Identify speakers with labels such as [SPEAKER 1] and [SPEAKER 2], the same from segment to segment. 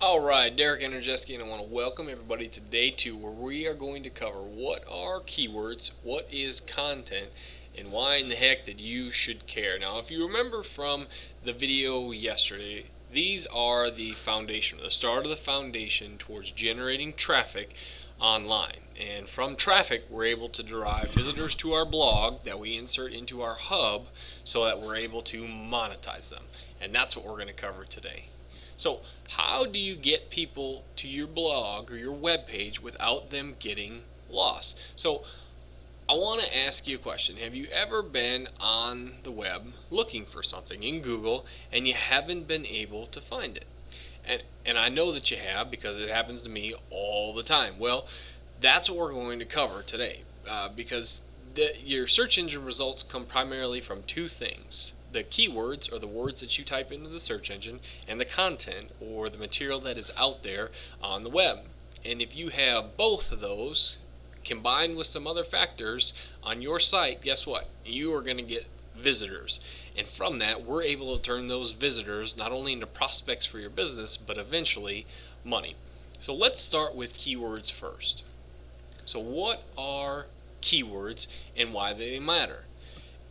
[SPEAKER 1] Alright, Derek Energeski, and I want to welcome everybody to day 2, where we are going to cover what are keywords, what is content, and why in the heck that you should care. Now, if you remember from the video yesterday, these are the foundation, the start of the foundation towards generating traffic online. And from traffic, we're able to derive visitors to our blog that we insert into our hub so that we're able to monetize them. And that's what we're going to cover today. So, how do you get people to your blog or your web page without them getting lost? So, I want to ask you a question. Have you ever been on the web looking for something in Google and you haven't been able to find it? And I know that you have, because it happens to me all the time. Well, that's what we're going to cover today, because your search engine results come primarily from two things: the keywords, or the words that you type into the search engine, and the content, or the material that is out there on the web. And if you have both of those combined with some other factors on your site, guess what? You are going to get visitors. And from that, we're able to turn those visitors not only into prospects for your business, but eventually money. So let's start with keywords first. So what are keywords and why they matter?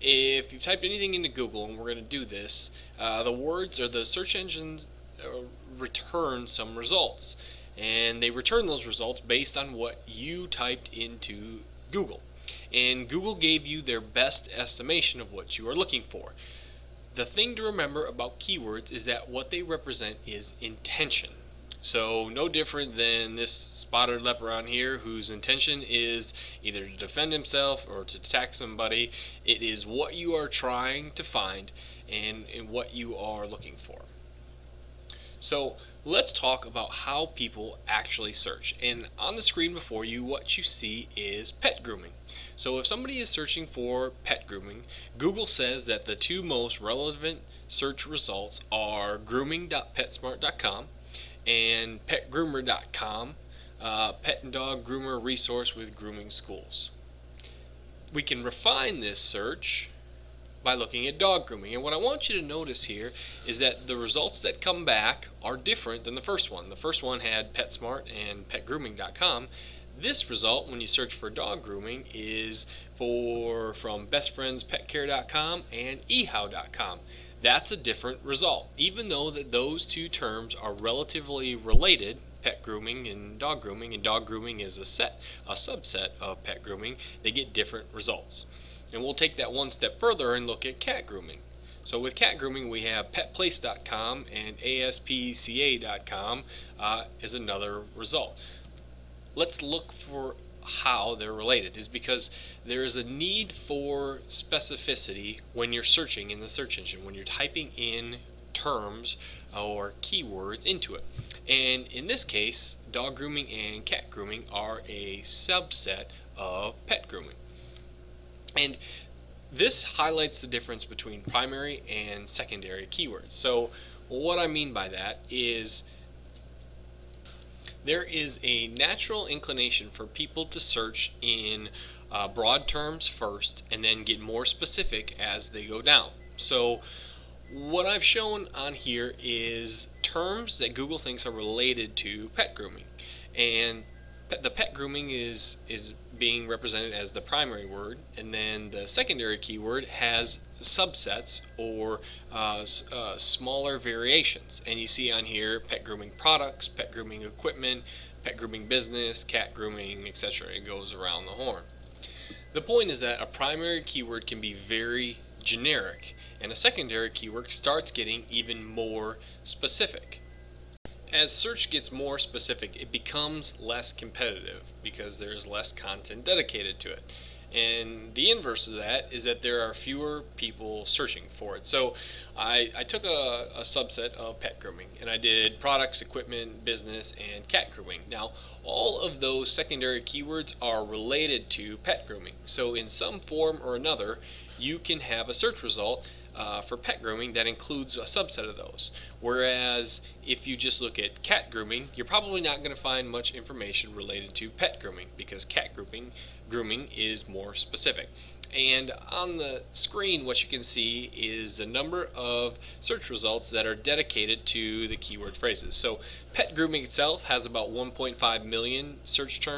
[SPEAKER 1] If you've typed anything into Google, and we're going to do this, the words or the search engines return some results, and they return those results based on what you typed into Google. And Google gave you their best estimation of what you are looking for. The thing to remember about keywords is that what they represent is intention. So no different than this spotted leopard on here, whose intention is either to defend himself or to attack somebody. It is what you are trying to find and what you are looking for. So let's talk about how people actually search. And on the screen before you, what you see is pet grooming. So if somebody is searching for pet grooming, Google says that the two most relevant search results are grooming.petsmart.com and petgroomer.com, pet and dog groomer resource with grooming schools. We can refine this search by looking at dog grooming. And what I want you to notice here is that the results that come back are different than the first one. The first one had PetSmart and petgrooming.com. This result, when you search for dog grooming, is from bestfriendspetcare.com and ehow.com. That's a different result, even though that those two terms are relatively related, pet grooming, and dog grooming is a subset of pet grooming. They get different results. And we'll take that one step further and look at cat grooming. So with cat grooming, we have petplace.com and aspca.com is another result. Let's look for how they're related. Is because there is a need for specificity when you're searching in the search engine, when you're typing in terms or keywords into it. And in this case, dog grooming and cat grooming are a subset of pet grooming. And this highlights the difference between primary and secondary keywords. So what I mean by that is there is a natural inclination for people to search in broad terms first and then get more specific as they go down. So what I've shown on here is terms that Google thinks are related to pet grooming. And the pet grooming is being represented as the primary word, and then the secondary keyword has subsets or smaller variations. And you see on here pet grooming products, pet grooming equipment, pet grooming business, cat grooming, etc. It goes around the horn. The point is that a primary keyword can be very generic, and a secondary keyword starts getting even more specific. As search gets more specific, it becomes less competitive because there is less content dedicated to it. And the inverse of that is that there are fewer people searching for it. So I took a subset of pet grooming, and I did products, equipment, business, and cat grooming. Now, all of those secondary keywords are related to pet grooming. So in some form or another, you can have a search result for pet grooming that includes a subset of those. Whereas if you just look at cat grooming, you're probably not going to find much information related to pet grooming, because cat grooming is more specific. And on the screen, what you can see is the number of search results that are dedicated to the keyword phrases. So pet grooming itself has about 1.5 million search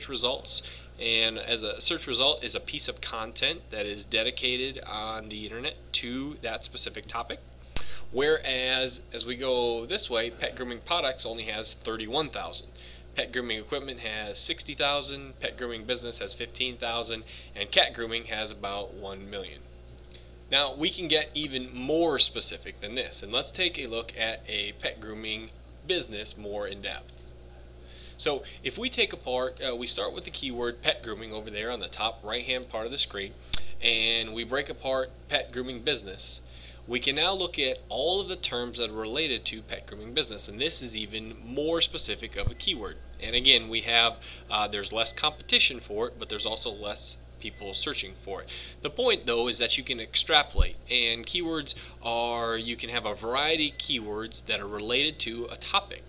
[SPEAKER 1] results, and as a search result is a piece of content that is dedicated on the internet to that specific topic. Whereas as we go this way, pet grooming products only has 31,000. Pet grooming equipment has 60,000, pet grooming business has 15,000, and cat grooming has about 1 million. Now we can get even more specific than this, and let's take a look at a pet grooming business more in depth. So if we take apart, we start with the keyword pet grooming over there on the top right hand part of the screen, and we break apart pet grooming business. We can now look at all of the terms that are related to pet grooming business, and this is even more specific of a keyword. And again, we have there's less competition for it, but there's also less people searching for it. The point though is that you can extrapolate, and keywords are, you can have a variety of keywords that are related to a topic.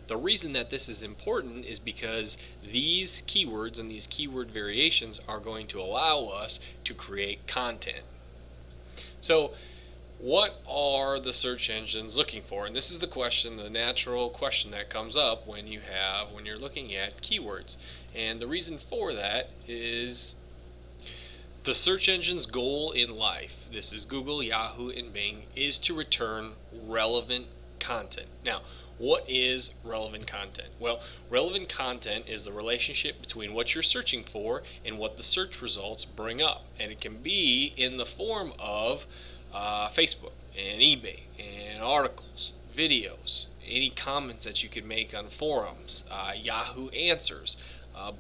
[SPEAKER 1] The reason that this is important is because these keywords and these keyword variations are going to allow us to create content. So what are the search engines looking for? And this is the question, the natural question that comes up when you're looking at keywords. And the reason for that is the search engine's goal in life, this is Google, Yahoo, and Bing, is to return relevant content. Now, what is relevant content? Well, relevant content is the relationship between what you're searching for and what the search results bring up. And it can be in the form of Facebook and eBay and articles, videos, any comments that you could make on forums, Yahoo Answers,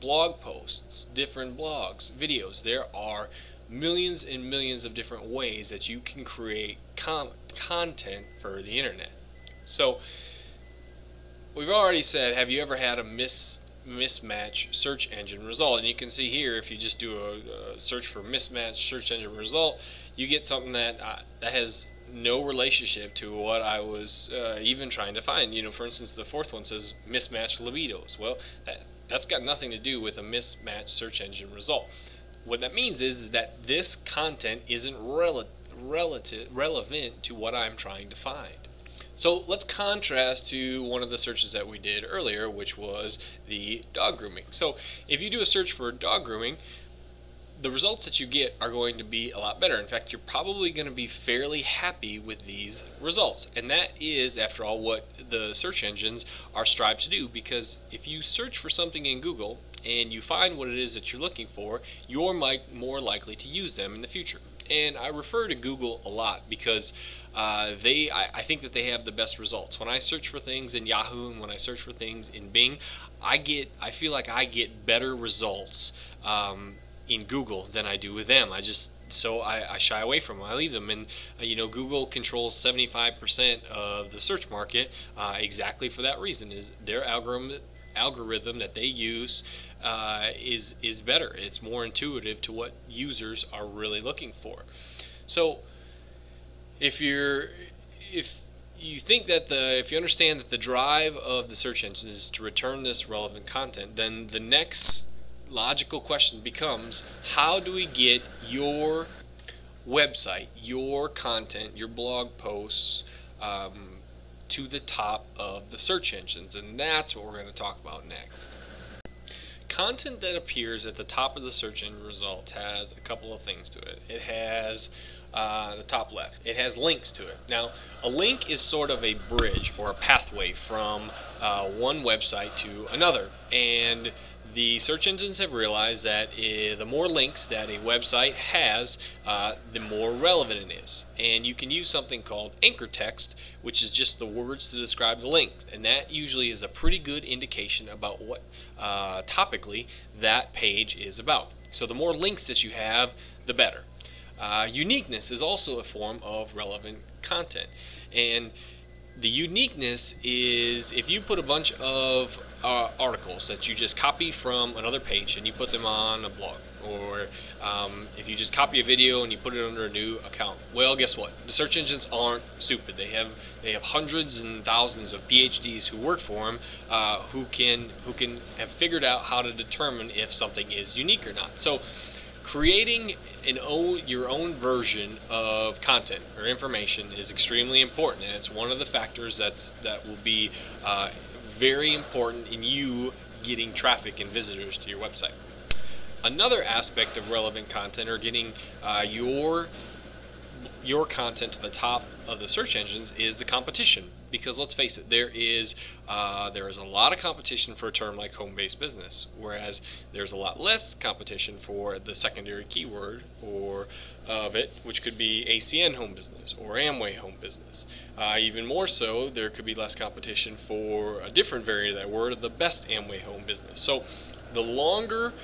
[SPEAKER 1] blog posts, different blogs, videos. There are millions and millions of different ways that you can create content for the internet. So we've already said, have you ever had a mismatch search engine result? And you can see here, if you just do a search for mismatch search engine result, you get something that has no relationship to what I was even trying to find. You know, for instance, the fourth one says mismatched libidos. Well, that's got nothing to do with a mismatched search engine result. What that means is that this content isn't relevant to what I'm trying to find. So let's contrast to one of the searches that we did earlier, which was the dog grooming. So if you do a search for dog grooming, the results that you get are going to be a lot better. In fact, you're probably going to be fairly happy with these results. And that is, after all, what the search engines are strived to do, because if you search for something in Google and you find what it is that you're looking for, you're more likely to use them in the future. And I refer to Google a lot because I think that they have the best results. When I search for things in Yahoo and when I search for things in Bing, I feel like I get better results in Google than I do with them. I shy away from them. I leave them, and Google controls 75% of the search market exactly for that reason. Is their algorithm that they use is better. It's more intuitive to what users are really looking for. So if you understand that the drive of the search engine is to return this relevant content, then the next logical question becomes, how do we get your website, your content, your blog posts to the top of the search engines? And that's what we're going to talk about next. Content that appears at the top of the search engine results has a couple of things to it. It has the top left, it has links to it. Now, a link is sort of a bridge or a pathway from one website to another, and the search engines have realized that the more links that a website has, the more relevant it is. And you can use something called anchor text, which is just the words to describe the link. And that usually is a pretty good indication about what topically that page is about. So the more links that you have, the better. Uniqueness is also a form of relevant content. And the uniqueness is if you put a bunch of articles that you just copy from another page and you put them on a blog, or if you just copy a video and you put it under a new account. Well, guess what? The search engines aren't stupid. They have hundreds and thousands of PhDs who work for them, who can have figured out how to determine if something is unique or not. So creating your own version of content or information is extremely important, and it's one of the factors that will be very important in you getting traffic and visitors to your website. Another aspect of relevant content, or getting your content to the top of the search engines, is the competition. Because let's face it, there is a lot of competition for a term like home-based business, whereas there's a lot less competition for the secondary keyword or of it, which could be ACN home business or Amway home business. Even more so, there could be less competition for a different variant of that word, the best Amway home business. So the longer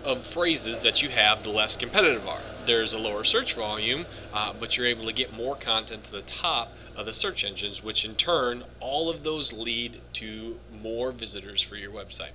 [SPEAKER 1] of phrases that you have, the less competitive are. There's a lower search volume, but you're able to get more content to the top of the search engines, which in turn, all of those lead to more visitors for your website.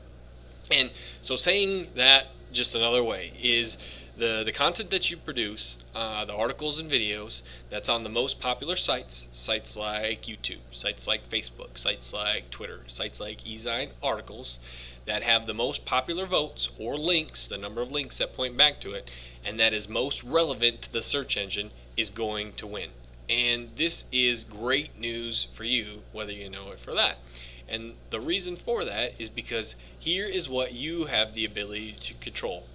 [SPEAKER 1] And so saying that just another way is the content that you produce, the articles and videos that's on the most popular sites like YouTube, sites like Facebook, sites like Twitter, sites like eZine articles, that have the most popular votes or links, the number of links that point back to it, and that is most relevant to the search engine, is going to win. And this is great news for you, whether you know it for that. And the reason for that is because here is what you have the ability to control.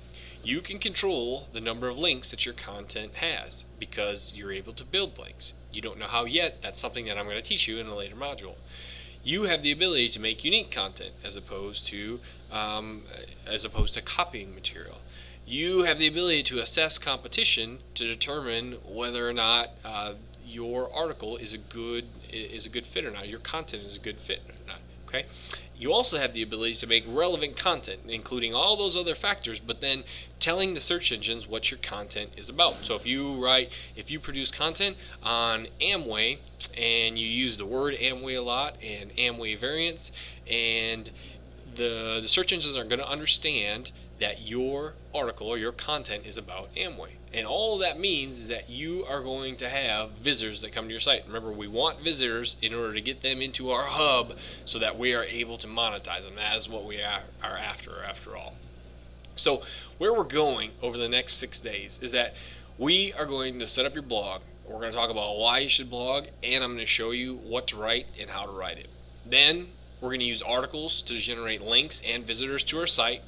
[SPEAKER 1] You can control the number of links that your content has because you're able to build links. You don't know how yet. That's something that I'm going to teach you in a later module. You have the ability to make unique content as opposed to copying material. You have the ability to assess competition to determine whether or not your article is a good fit or not. Your content is a good fit or not. Okay. You also have the ability to make relevant content, including all those other factors, but then telling the search engines what your content is about. So if you produce content on Amway and you use the word Amway a lot and Amway variants, and the search engines are going to understand that your article or your content is about Amway. And all that means is that you are going to have visitors that come to your site. Remember, we want visitors in order to get them into our hub so that we are able to monetize them. That is what we are after all. So where we're going over the next 6 days is that we are going to set up your blog. We're going to talk about why you should blog, and I'm going to show you what to write and how to write it. Then we're going to use articles to generate links and visitors to our site.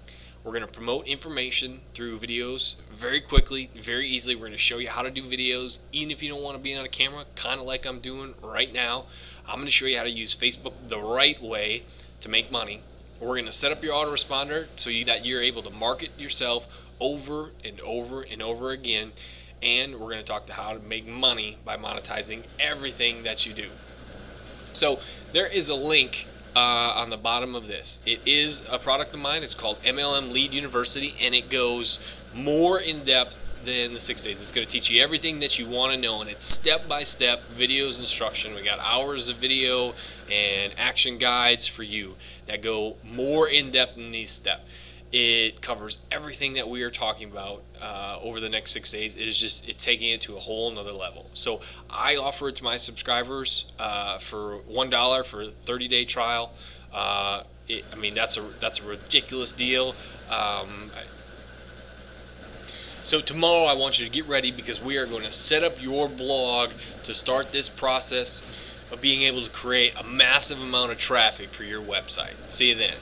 [SPEAKER 1] We're going to promote information through videos very quickly, very easily. We're going to show you how to do videos, even if you don't want to be on a camera, kind of like I'm doing right now. I'm going to show you how to use Facebook the right way to make money. We're going to set up your autoresponder so that you're able to market yourself over and over and over again. And we're going to talk to how to make money by monetizing everything that you do. So there is a link on the bottom of this. It is a product of mine. It's called MLM Lead University, and it goes more in depth than the 6 days. It's going to teach you everything that you want to know, and it's step-by-step videos instruction. We got hours of video and action guides for you that go more in depth in these steps. It covers everything that we are talking about over the next 6 days. It's taking it to a whole nother level. So I offer it to my subscribers for $1 for a 30-day trial. That's a ridiculous deal. So tomorrow I want you to get ready because we are going to set up your blog to start this process of being able to create a massive amount of traffic for your website. See you then.